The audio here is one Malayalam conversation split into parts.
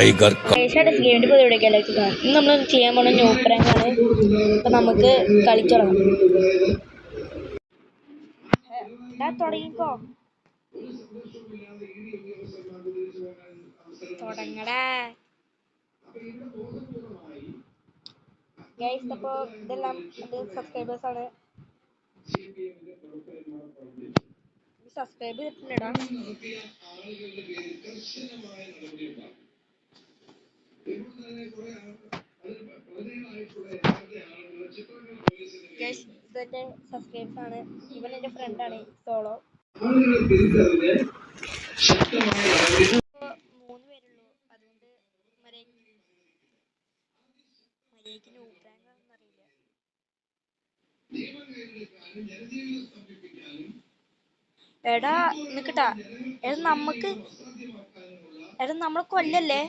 टाइगर का ഗെയിമിന്റെ പുതിയ വീഡിയോയിലേക്ക് ഇന്ന് നമ്മൾ ചെയ്യാൻ പോണ ന്യൂ പ്രാങ്കാണ്. അപ്പൊ നമുക്ക് കളിച്ചു തുടങ്ങിക്കോ. തുടങ്ങടാ ഗൈസ്. അപ്പോൾ ഇതെല്ലാം എൻ്റെ സബ്സ്ക്രൈബേഴ്സ് ആണ്. സബ്സ്ക്രൈബ് ചെയ്തിട്ടുണ്ടടാ. ഗൈസ് ഇതെൻ്റെ സബ്സ്ക്രൈബേഴ്സ് ആണ്. ഇവൻ എൻ്റെ ഫ്രണ്ടാണ് സോളോ. 3 പേരുള്ളൂ. അതുകൊണ്ട് മര്യാദയ്ക്ക് ന്യൂ പ്രാങ്ക് ആണെന്ന് അറിയില്ല. എടാ നിക്കട്ടാ. എടാ നമ്മളെ കൊല്ലല്ലേ.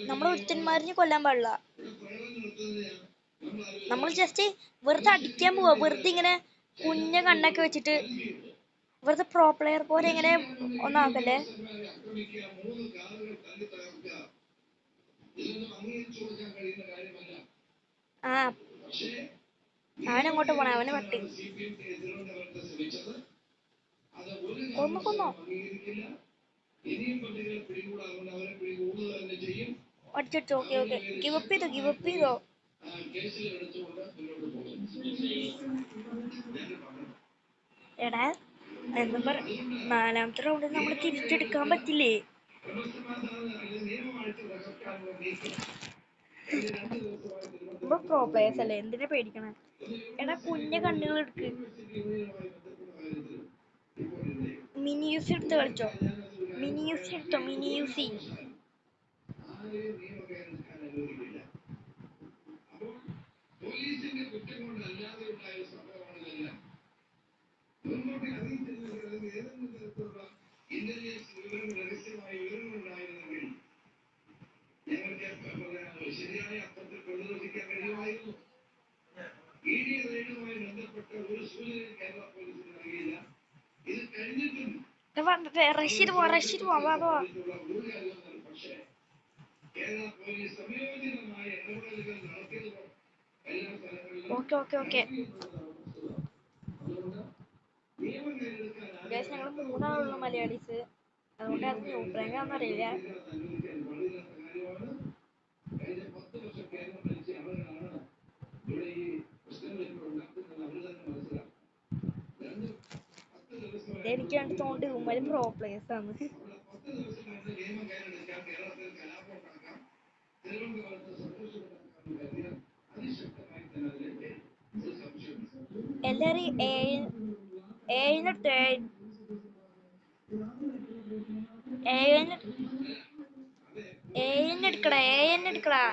നമ്മളെ ഒരുത്തന്മാരിനെ കൊല്ലാൻ പാടില്ല. നമ്മൾ ജസ്റ്റ് വെറുതെ അടിക്കാൻ പോവാ. വെറുതെ ഇങ്ങനെ കുഞ്ഞ കണ്ണൊക്കെ വെച്ചിട്ട് വെറുതെ പ്രോ പ്ലെയർ പോലെ ഇങ്ങനെ ഒന്നാക്കല്ലേ. ആ അവനങ്ങോട്ട് പോണേ. അവനെ പട്ടി കൊന്നോ അടിച്ചോ. Okay okay. ഗിവപ്പ് ചെയ്തോ. എടാ എന്താ പറ, 4ാമത്തെ റൗണ്ടിൽ നമ്മൾ തിരിച്ചെടുക്കാൻ പറ്റില്ലേ? നമ്മൾ പ്രോ പ്ലേയേഴ്സ് അല്ലേ, എന്തിനാ പേടിക്കണേ? എടാ കുഞ്ഞ കണ്ണുകൾ എടുക്ക്. മിനി യൂസി എടുത്ത് കളിച്ചോ. മിനി യൂസി. റഷീദ് പോവാ. ഓക്കെ. ഗൈസ് ഞങ്ങൾ 3 ആളുള്ള മലയാളീസ്. അതുകൊണ്ട് അത് ന്യൂ പ്രാങ്ക് ആണെന്ന് അറിയില്ല. എനിക്ക് കണ്ട് തോണ്ട് ഉമ്മര് പ്രോ പ്ലേയേഴ്സ് ആണ്. എല്ലാരും എടുക്കടാ.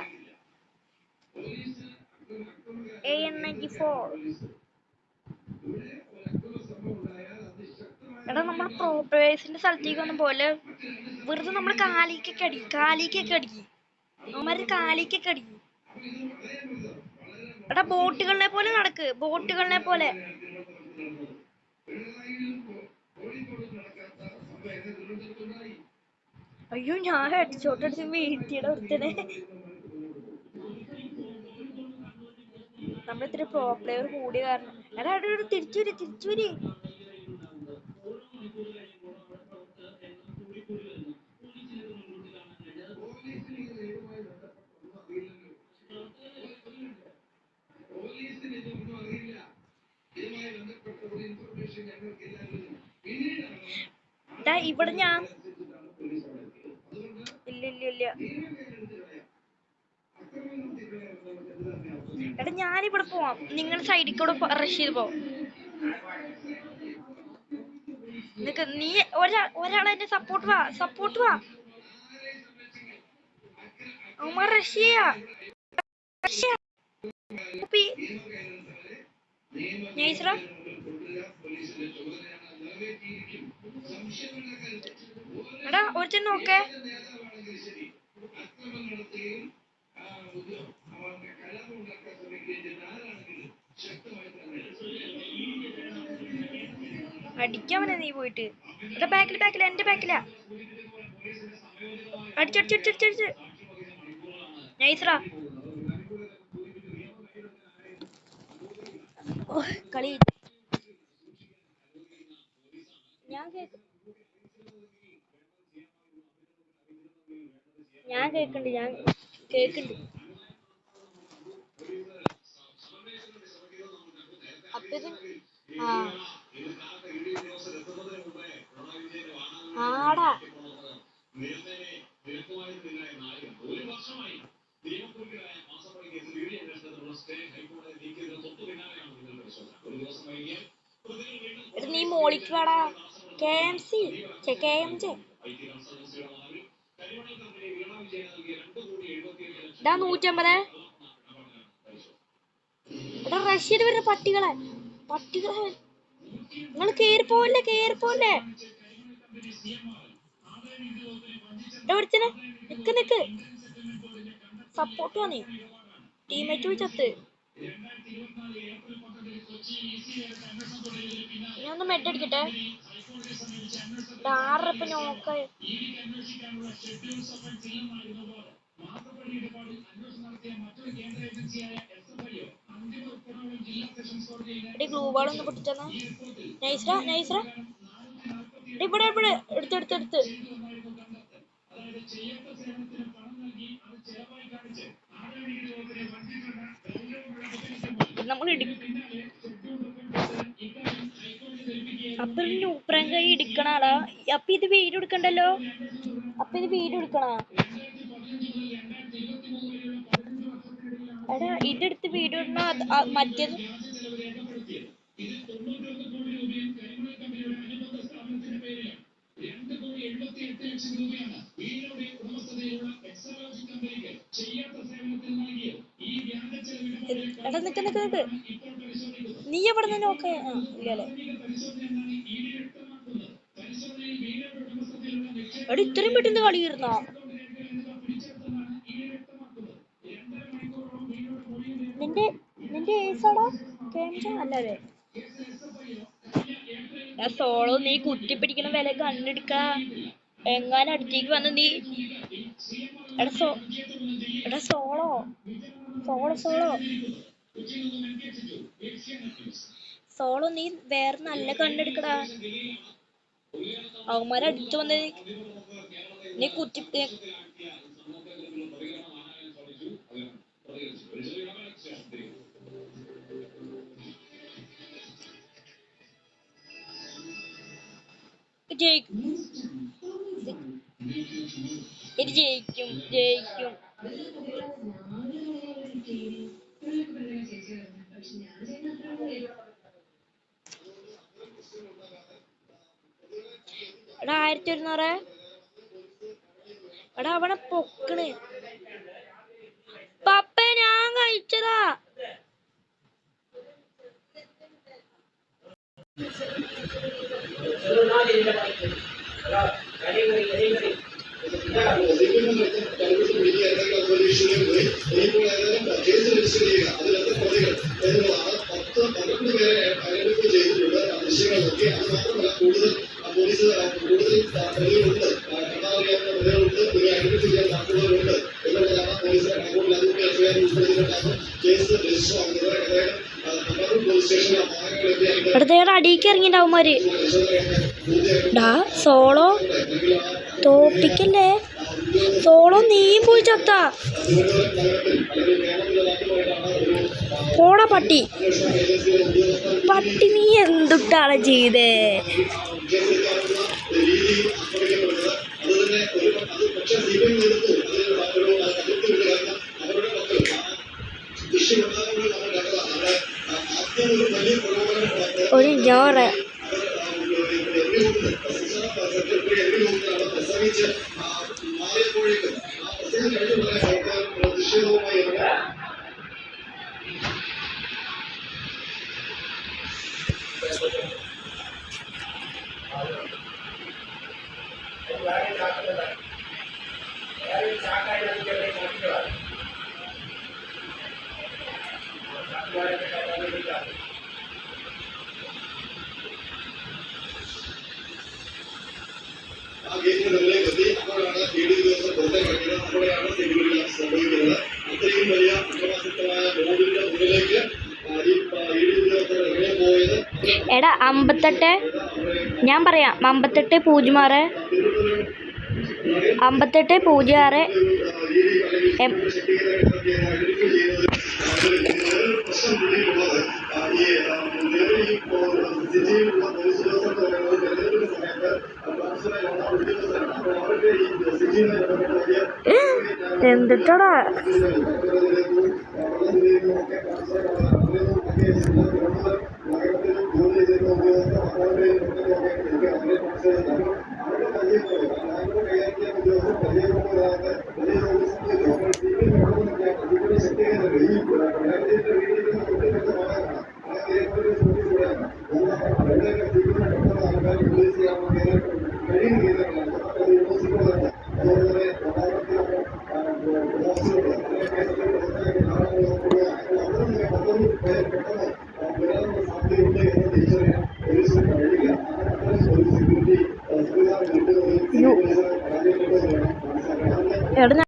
എടാ നമ്മൾ പ്രോ പ്ലേയേഴ്സിന്റെ സ്ഥലത്തേക്ക് ഒന്നും പോലെ വെറുതെ നമ്മൾ കാലിക്കൊക്കെ അടിക്കും. അവന്മാര് കാലിക്കൊക്കെ അടിക്കും. എടാ ബോട്ടുകളെ പോലെ നടക്ക്. അയ്യോ ഞാൻ ഹെഡ്ഷോട്ട് വീഴ്ത്തിയുടെ ഒരുത്തനെ. നമ്മളിത്തിരി പ്രോ പ്ലെയർ കൂടിയ കാരണം. എടാ തിരിച്ചു വരി. ഇവിടെ ഞാൻ ഇല്ല. എടാ ഞാനിവിടെ പോവാം. നിങ്ങൾ സൈഡിൽ കൂടെ റഷ് ചെയ്ത് പോ. നീ ഒരാളെന്നെ സപ്പോർട്ട് വാ. അവന്മാർ റഷ് ചെയ്യാ. എടാ ഒരുത്തൻ നോക്കേ. അടിക്കാവനെ നീ പോയിട്ട്. എടാ ബാക്കിൽ എന്റെ ബാക്കിലാ. അടിച്ച് നൈസ്രാ. കളി ഞാൻ കേക്കുന്നുണ്ട്. അപ്പൊ ഇത് ആടാ നീ മോളിക്ക് വാടാ. KMC KMJ 150. എടാ റഷ്യയിൽ വരുന്ന പട്ടികളെ നിങ്ങൾ കേറിപ്പോലെ നിക്ക് സപ്പോർട്ട് വന്നേ. ടീമേറ്റ് വിളിച്ചത്ത് ഞാൻ ഒന്ന് മെഡ് അടിക്കട്ടെ. 6 ഇപ്പൊ നോക്ക. ഗ്ലൂ ബാൾ ഒന്ന് പൊട്ടിച്ചെന്നാ. നൈസ്ര ഇവിടെ എടുത്ത് നമ്മൾ അപ്പൊ ഉപ്രം കൈ ഇടിക്കണാടാ. അപ്പൊ ഇത് വീഡിയോ എടുക്കണ്ടല്ലോ. എടാ ഇതെടുത്ത് വീഡിയോ ഇടണ. മറ്റേത് എടാ നിക്ക് നീ എവിടെ നിന്ന് നോക്കേ. ഇല്ലല്ലേ എടാ ഇത്രയും പെട്ടെന്ന് കളി തീർന്നോ? നിന്റെ ഏസാടാ KMJ അല്ലേ? സോളോ നീ കുത്തിപ്പിടിക്കണ വില കണ്ണെടുക്ക. എങ്ങാനും അടുത്തേക്ക് വന്ന് നീ എടാ സോളോ നീ വേറെ നല്ല കണ്ണെടുക്കടാ. അവന്മാരടുത്ത് വന്ന് നീ കുത്തി ജയിക്കും. എടാ 1100. എടാ അവനെ പൊക്കണ്. പപ്പ ഞാൻ കഴിച്ചതാ. അടുത്തേടെ അടിക്ക് ഇറങ്ങിണ്ടാവുമാര്. ഡാ സോളോ തോപ്പിക്കല്ലേ. സോളോ നീയും പോയി ചത്താ. പോടാ പട്ടി നീ എന്തുട്ടാണ് ചെയ്തേ? ഒരു ഞാറ് ആ ഗേറ്റിന് മുകളിലേക്ക് എത്തി. അപ്പോഴാണ് 7 ദിവസം പുറത്തേക്ക് അപ്പോഴാണ് സംഭവിക്കുന്നത്. എടാ 58 ഞാൻ പറയാം 5806 5806 എന്തിട്ടാടാ എടാ